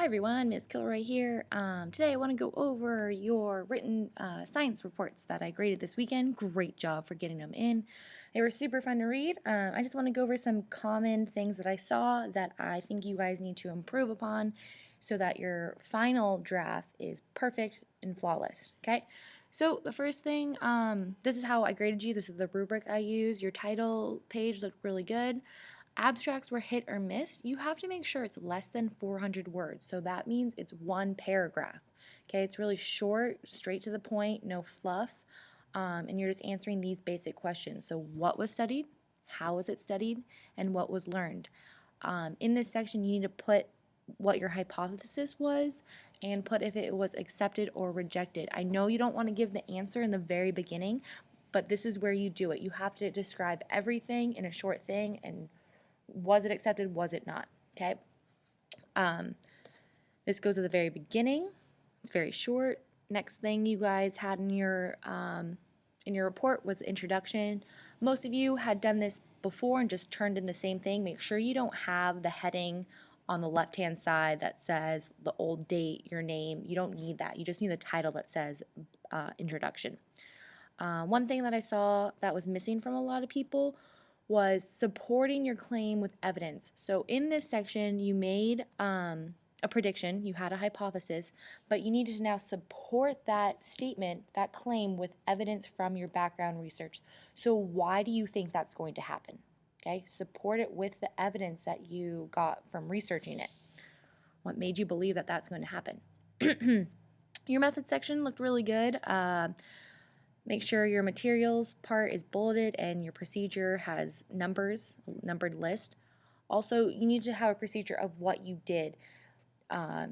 Hi everyone, Ms. Kilroy here. Today I want to go over your written science reports that I graded this weekend. Great job for getting them in. They were super fun to read. I just want to go over some common things that I saw that I think you guys need to improve upon so that your final draft is perfect and flawless. Okay? So the first thing, this is how I graded you. This is the rubric I use. Your title page looked really good. Abstracts were hit or miss. You have to make sure it's less than 400 words. So that means it's one paragraph. Okay, it's really short, straight to the point, no fluff. And you're just answering these basic questions. So, what was studied? How was it studied? And what was learned? In this section, you need to put what your hypothesis was and put if it was accepted or rejected. I know you don't want to give the answer in the very beginning, but this is where you do it. You have to describe everything in a short thing and was it accepted, was it not, okay? This goes at the very beginning. It's very short. Next thing you guys had in your report was the introduction. Most of you had done this before and just turned in the same thing. Make sure you don't have the heading on the left-hand side that says the old date, your name. You don't need that. You just need the title that says introduction. One thing that I saw that was missing from a lot of people was supporting your claim with evidence. So in this section, you made a prediction, you had a hypothesis, but you needed to now support that statement, that claim, with evidence from your background research. So why do you think that's going to happen? Okay, support it with the evidence that you got from researching it. What made you believe that that's going to happen? Your method section looked really good. Make sure your materials part is bulleted and your procedure has numbers, a numbered list. Also, you need to have a procedure of what you did.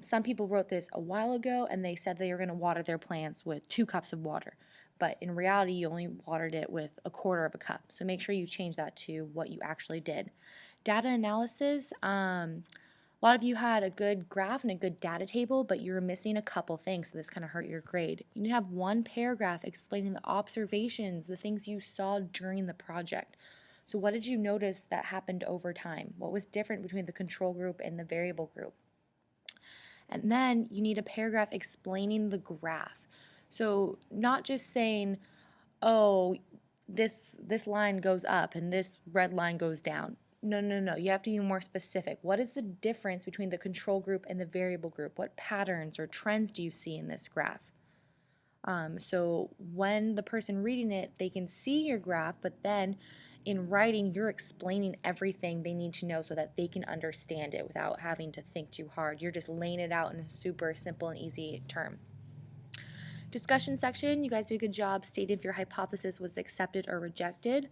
Some people wrote this a while ago and they said they were going to water their plants with 2 cups of water. But in reality, you only watered it with 1/4 of a cup. So make sure you change that to what you actually did. Data analysis. A lot of you had a good graph and a good data table, but you were missing a couple things, so this kind of hurt your grade. You need to have one paragraph explaining the observations, the things you saw during the project. So what did you notice that happened over time? What was different between the control group and the variable group? And then you need a paragraph explaining the graph. So not just saying, oh, this line goes up and this red line goes down. No. You have to be more specific. What is the difference between the control group and the variable group? What patterns or trends do you see in this graph? So when the person reading it, they can see your graph, but then in writing, you're explaining everything they need to know so that they can understand it without having to think too hard. You're just laying it out in a super simple and easy term. Discussion section, you guys did a good job stating if your hypothesis was accepted or rejected.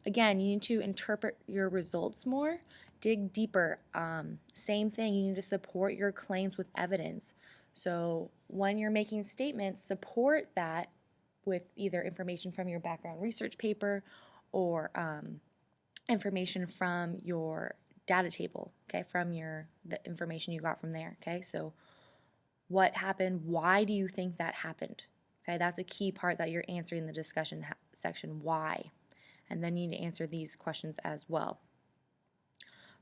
Again, you need to interpret your results more, dig deeper. Same thing, you need to support your claims with evidence. So when you're making statements, support that with either information from your background research paper or information from your data table, okay, from the information you got from there, okay? So what happened? Why do you think that happened? Okay, that's a key part that you're answering in the discussion section, why? And then you need to answer these questions as well.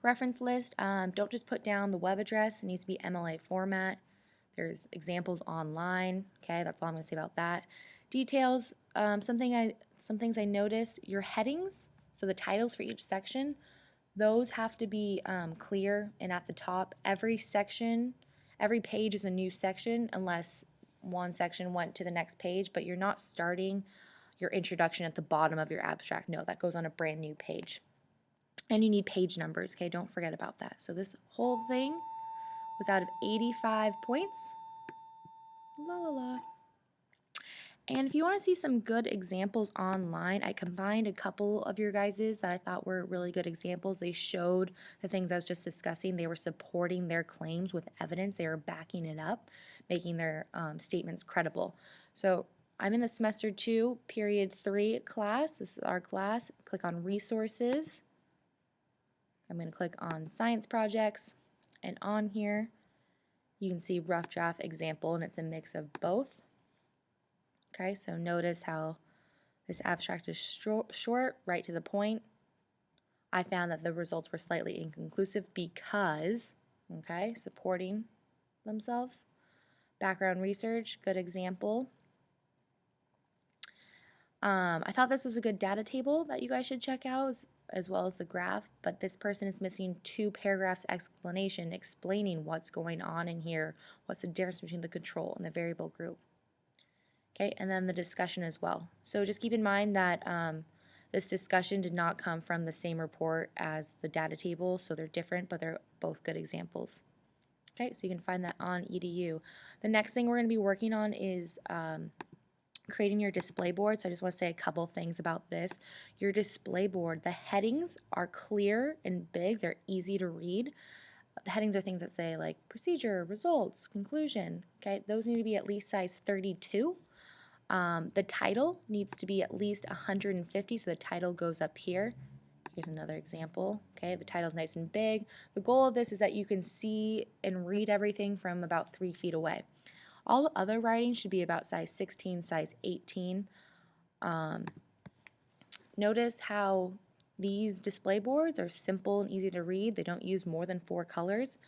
Reference list, don't just put down the web address, it needs to be MLA format. There's examples online, okay, that's all I'm gonna say about that. Details, some things I noticed, your headings, so the titles for each section, those have to be clear and at the top. Every page is a new section unless one section went to the next page, but you're not starting your introduction at the bottom of your abstract. No, that goes on a brand new page. And you need page numbers, okay? Don't forget about that. So this whole thing was out of 85 points. La la la. And if you want to see some good examples online, I combined a couple of your guys's that I thought were really good examples. They showed the things I was just discussing. They were supporting their claims with evidence. They were backing it up, making their statements credible. So I'm in the semester 2, period 3 class. This is our class. Click on resources. I'm going to click on science projects. And on here, you can see rough draft example, and it's a mix of both. Okay, so notice how this abstract is short, right to the point. I found that the results were slightly inconclusive because okay, supporting themselves. Background research, good example. I thought this was a good data table that you guys should check out, as well as the graph, but this person is missing 2 paragraphs explanation explaining what's going on in here, what's the difference between the control and the variable group. Okay, and then the discussion as well. So just keep in mind that this discussion did not come from the same report as the data table, so they're different, but they're both good examples. Okay, so you can find that on EDU. The next thing we're going to be working on is creating your display board. So I just want to say a couple things about this. Your display board, the headings are clear and big. They're easy to read. The headings are things that say like procedure, results, conclusion. Okay, those need to be at least size 32. The title needs to be at least 150, so the title goes up here. Here's another example. Okay, the title's nice and big. The goal of this is that you can see and read everything from about 3 feet away. All the other writing should be about size 16, size 18. Notice how these display boards are simple and easy to read. They don't use more than 4 colors.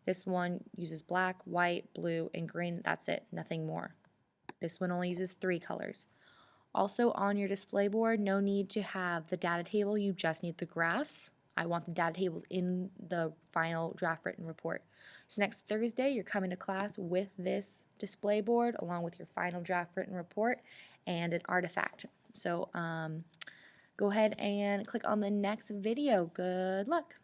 This one uses black, white, blue, and green. That's it, nothing more. This one only uses 3 colors. Also on your display board, no need to have the data table, you just need the graphs. I want the data tables in the final draft written report. So next Thursday, you're coming to class with this display board along with your final draft written report and an artifact. So go ahead and click on the next video. Good luck.